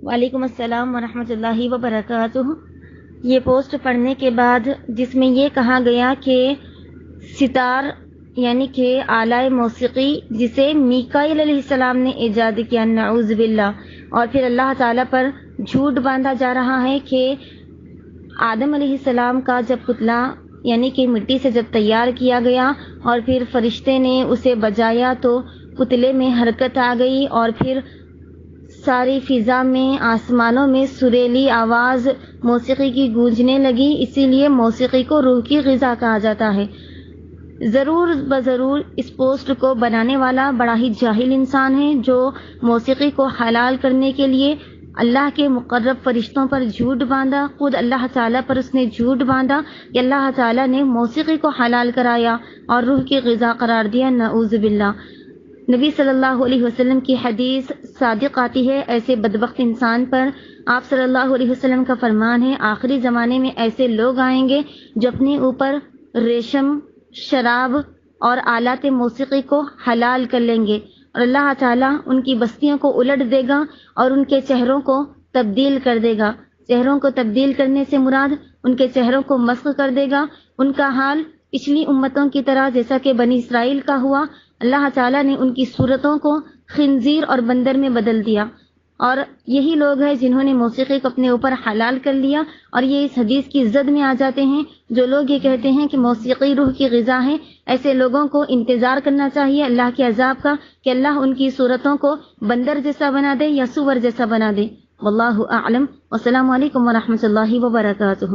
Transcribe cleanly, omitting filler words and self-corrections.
وعلیکم السلام ورحمۃ اللہ وبرکاتہ۔ یہ پوسٹ پڑھنے کے بعد جس میں یہ کہا گیا کہ ستار یعنی کہ آلۂ موسیقی جسے میکائیل علیہ السلام نے ایجاد کیا، نعوذ باللہ، اور پھر اللہ تعالیٰ پر جھوٹ باندھا جا رہا ہے کہ آدم علیہ السلام کا جب پتلا یعنی کہ مٹی سے جب تیار کیا گیا اور پھر فرشتے نے اسے بجایا تو پتلے میں حرکت آ گئی اور پھر ساری فضا میں، آسمانوں میں سریلی آواز موسیقی کی گونجنے لگی، اسی لیے موسیقی کو روح کی غذا کہا جاتا ہے۔ ضرور بضرور اس پوسٹ کو بنانے والا بڑا ہی جاہل انسان ہے جو موسیقی کو حلال کرنے کے لیے اللہ کے مقرب فرشتوں پر جھوٹ باندھا، خود اللہ تعالیٰ پر اس نے جھوٹ باندھا کہ اللہ تعالیٰ نے موسیقی کو حلال کرایا اور روح کی غذا قرار دیا، نعوذ باللہ۔ نبی صلی اللہ علیہ وسلم کی حدیث صادق آتی ہے ایسے بدبخت انسان پر۔ آپ صلی اللہ علیہ وسلم کا فرمان ہے، آخری زمانے میں ایسے لوگ آئیں گے جو اپنے اوپر ریشم، شراب اور آلات موسیقی کو حلال کر لیں گے، اور اللہ تعالیٰ ان کی بستیوں کو الٹ دے گا اور ان کے چہروں کو تبدیل کر دے گا۔ چہروں کو تبدیل کرنے سے مراد ان کے چہروں کو مسخ کر دے گا۔ ان کا حال پچھلی امتوں کی طرح جیسا کہ بنی اسرائیل کا ہوا، اللہ تعالیٰ نے ان کی صورتوں کو خنزیر اور بندر میں بدل دیا، اور یہی لوگ ہیں جنہوں نے موسیقی کو اپنے اوپر حلال کر لیا، اور یہ اس حدیث کی زد میں آ جاتے ہیں۔ جو لوگ یہ کہتے ہیں کہ موسیقی روح کی غذا ہے، ایسے لوگوں کو انتظار کرنا چاہیے اللہ کے عذاب کا کہ اللہ ان کی صورتوں کو بندر جیسا بنا دے یا سور جیسا بنا دے۔ واللہ اعلم، والسلام علیکم ورحمۃ اللہ وبرکاتہ۔